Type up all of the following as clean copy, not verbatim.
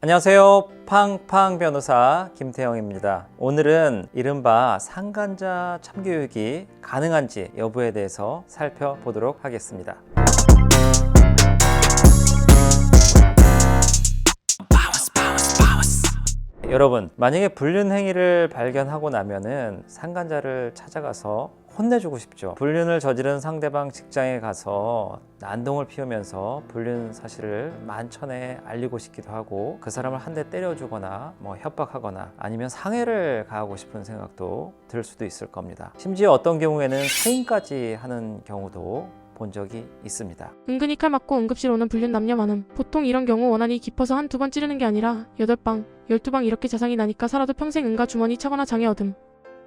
안녕하세요. 팡팡 변호사 김태형입니다. 오늘은 이른바 상간자 참교육이 가능한지 여부에 대해서 살펴보도록 하겠습니다. 여러분, 만약에 불륜 행위를 발견하고 나면은 상간자를 찾아가서 혼내주고 싶죠. 불륜을 저지른 상대방 직장에 가서 난동을 피우면서 불륜 사실을 만천에 알리고 싶기도 하고, 그 사람을 한 대 때려주거나 협박하거나 아니면 상해를 가하고 싶은 생각도 들 수도 있을 겁니다. 심지어 어떤 경우에는 살인까지 하는 경우도 본 적이 있습니다. 은근히 칼 맞고 응급실 오는 불륜 남녀 많음. 보통 이런 경우 원한이 깊어서 한두 번 찌르는 게 아니라 8방, 12방 이렇게 자상이 나니까 살아도 평생 응가 주머니 차거나 장애 얻음.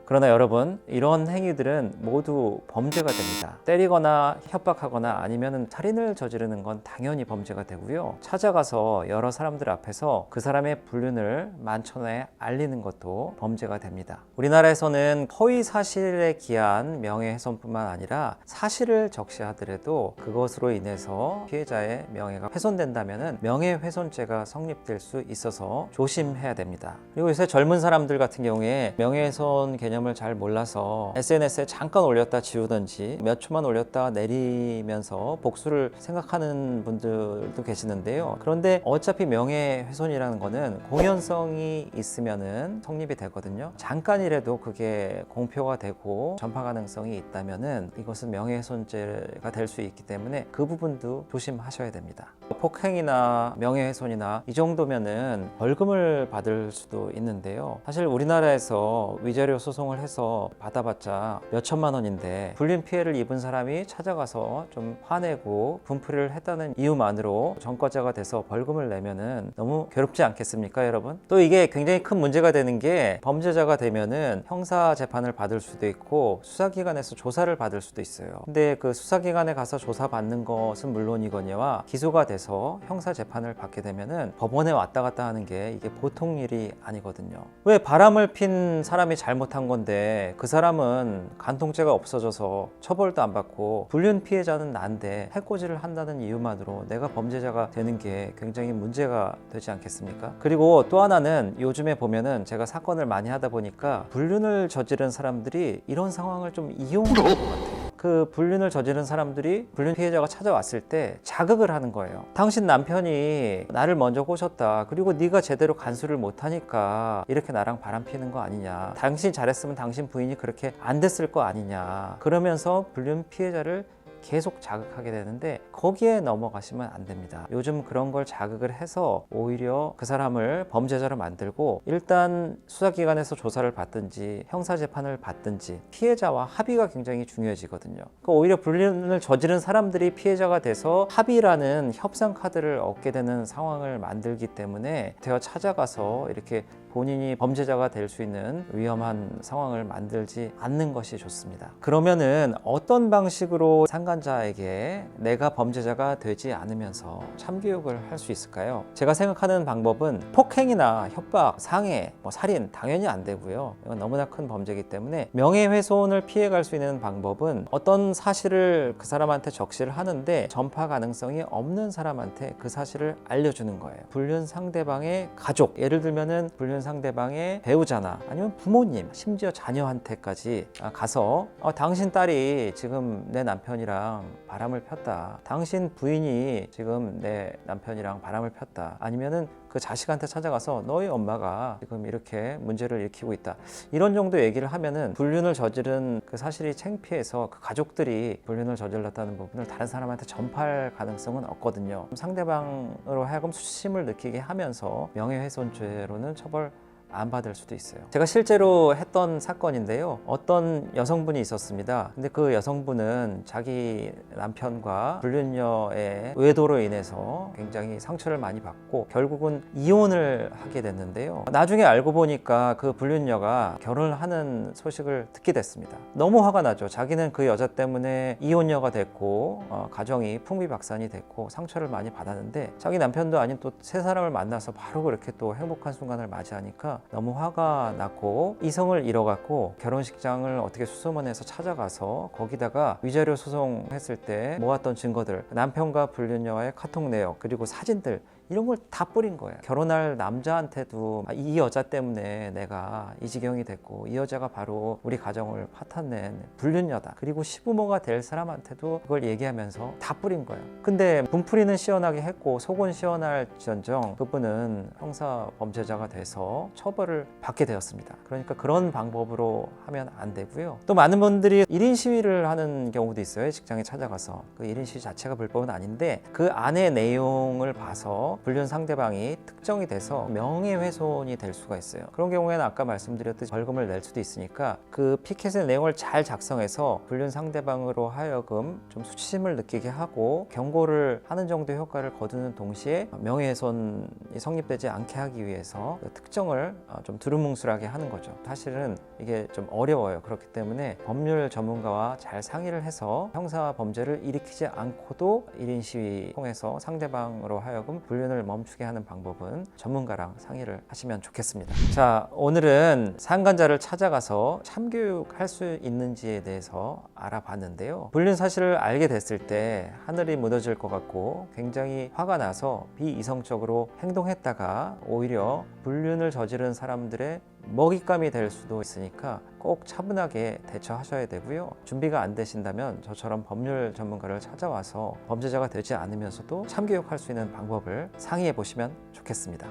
그러나 여러분, 이런 행위들은 모두 범죄가 됩니다. 때리거나 협박하거나 아니면 살인을 저지르는 건 당연히 범죄가 되고요. 찾아가서 여러 사람들 앞에서 그 사람의 불륜을 만천에 알리는 것도 범죄가 됩니다. 우리나라에서는 허위 사실에 기한 명예훼손뿐만 아니라 사실을 적시하더라도 그것으로 인해서 피해자의 명예가 훼손된다면 명예훼손죄가 성립될 수 있어서 조심해야 됩니다. 그리고 요새 젊은 사람들 같은 경우에 명예훼손 개념을 잘 몰라서 SNS에 잠깐 올렸다 지우던지 몇 초만 올렸다 내리면서 복수를 생각하는 분들도 계시는데요. 그런데 어차피 명예훼손이라는 거는 공연성이 있으면은 성립이 되거든요. 잠깐이라도 그게 공표가 되고 전파 가능성이 있다면은 이것은 명예훼손죄가 될 수 있기 때문에 그 부분도 조심하셔야 됩니다. 폭행이나 명예훼손이나 이 정도면은 벌금을 받을 수도 있는데요. 사실 우리나라에서 위자료 소송을 해서 받아봤자 몇 천만 원인데, 불륜 피해를 입은 사람이 찾아가서 좀 화내고 분풀이를 했다는 이유만으로 전과자가 돼서 벌금을 내면은 너무 괴롭지 않겠습니까, 여러분? 또 이게 굉장히 큰 문제가 되는 게, 범죄자가 되면은 형사 재판을 받을 수도 있고 수사기관에서 조사를 받을 수도 있어요. 근데 그 수사기관에 가서 조사받는 것은 물론이거니와 기소가 돼서 형사 재판을 받게 되면은 법원에 왔다 갔다 하는 게 이게 보통 일이 아니거든요. 왜 바람을 핀 사람이 잘못한 건데 그 사람은 간통죄가 없어져서 처벌도 안 받고 불륜 피해자는 난데 해코지를 한다는 이유만으로 내가 범죄자가 되는 게 굉장히 문제가 되지 않겠습니까? 그리고 또 하나는, 요즘에 보면은 제가 사건을 많이 하다 보니까 불륜을 저지른 사람들이 이런 상황을 좀 이용하는 것 같아요. 그 불륜을 저지른 사람들이 불륜 피해자가 찾아왔을 때 자극을 하는 거예요. 당신 남편이 나를 먼저 꼬셨다. 그리고 네가 제대로 간수를 못하니까 이렇게 나랑 바람 피는 거 아니냐. 당신 잘했으면 당신 부인이 그렇게 안 됐을 거 아니냐. 그러면서 불륜 피해자를 계속 자극하게 되는데, 거기에 넘어가시면 안 됩니다. 요즘 그런 걸 자극을 해서 오히려 그 사람을 범죄자로 만들고, 일단 수사기관에서 조사를 받든지 형사재판을 받든지 피해자와 합의가 굉장히 중요해지거든요. 그러니까 오히려 불륜을 저지른 사람들이 피해자가 돼서 합의라는 협상 카드를 얻게 되는 상황을 만들기 때문에 되어 찾아가서 이렇게 본인이 범죄자가 될 수 있는 위험한 상황을 만들지 않는 것이 좋습니다. 그러면은 어떤 방식으로 상간자에게 내가 범죄자가 되지 않으면서 참교육을 할 수 있을까요? 제가 생각하는 방법은, 폭행이나 협박, 상해, 살인 당연히 안 되고요. 이건 너무나 큰 범죄이기 때문에 명예훼손을 피해갈 수 있는 방법은, 어떤 사실을 그 사람한테 적시를 하는데 전파 가능성이 없는 사람한테 그 사실을 알려주는 거예요. 불륜 상대방의 가족, 예를 들면은 불륜 상대방의 배우자나 아니면 부모님, 심지어 자녀한테까지 가서 당신 딸이 지금 내 남편이랑 바람을 폈다. 당신 부인이 지금 내 남편이랑 바람을 폈다. 아니면은 그 자식한테 찾아가서 너희 엄마가 지금 이렇게 문제를 일으키고 있다. 이런 정도 얘기를 하면은 불륜을 저지른 그 사실이 창피해서 그 가족들이 불륜을 저질렀다는 부분을 다른 사람한테 전파할 가능성은 없거든요. 상대방으로 하여금 수심을 느끼게 하면서 명예훼손죄로는 처벌 안 받을 수도 있어요. 제가 실제로 했던 사건인데요. 어떤 여성분이 있었습니다. 근데 그 여성분은 자기 남편과 불륜녀의 외도로 인해서 굉장히 상처를 많이 받고 결국은 이혼을 하게 됐는데요. 나중에 알고 보니까 그 불륜녀가 결혼을 하는 소식을 듣게 됐습니다. 너무 화가 나죠. 자기는 그 여자 때문에 이혼녀가 됐고 가정이 풍비박산이 됐고 상처를 많이 받았는데, 자기 남편도 아닌 또 새 사람을 만나서 바로 그렇게 또 행복한 순간을 맞이하니까 너무 화가 났고 이성을 잃어갖고 결혼식장을 어떻게 수소문해서 찾아가서 거기다가 위자료 소송했을 때 모았던 증거들, 남편과 불륜녀와의 카톡 내역 그리고 사진들, 이런 걸 다 뿌린 거예요. 결혼할 남자한테도 이 여자 때문에 내가 이 지경이 됐고 이 여자가 바로 우리 가정을 파탄낸 불륜녀다. 그리고 시부모가 될 사람한테도 그걸 얘기하면서 다 뿌린 거예요. 근데 분풀이는 시원하게 했고 속은 시원할지언정 그분은 형사 범죄자가 돼서 처벌을 받게 되었습니다. 그러니까 그런 방법으로 하면 안 되고요. 또 많은 분들이 1인 시위를 하는 경우도 있어요. 직장에 찾아가서. 그 1인 시위 자체가 불법은 아닌데 그 안의 내용을 봐서 불륜 상대방이 특정이 돼서 명예훼손이 될 수가 있어요. 그런 경우에는 아까 말씀드렸듯이 벌금을 낼 수도 있으니까 그 피켓의 내용을 잘 작성해서 불륜 상대방으로 하여금 좀 수치심을 느끼게 하고 경고를 하는 정도의 효과를 거두는 동시에 명예훼손이 성립되지 않게 하기 위해서 그 특정을 좀 두루뭉술하게 하는 거죠. 사실은 이게 좀 어려워요. 그렇기 때문에 법률 전문가와 잘 상의를 해서 형사 범죄를 일으키지 않고도 1인 시위 통해서 상대방으로 하여금 불륜을 멈추게 하는 방법은 전문가랑 상의를 하시면 좋겠습니다. 자, 오늘은 상간자를 찾아가서 참교육할 수 있는지에 대해서 알아봤는데요. 불륜 사실을 알게 됐을 때 하늘이 무너질 것 같고 굉장히 화가 나서 비이성적으로 행동했다가 오히려 불륜을 저지른 사람들의 먹잇감이 될 수도 있으니까 꼭 차분하게 대처하셔야 되고요. 준비가 안 되신다면 저처럼 법률 전문가를 찾아와서 범죄자가 되지 않으면서도 참교육할 수 있는 방법을 상의해 보시면 좋겠습니다.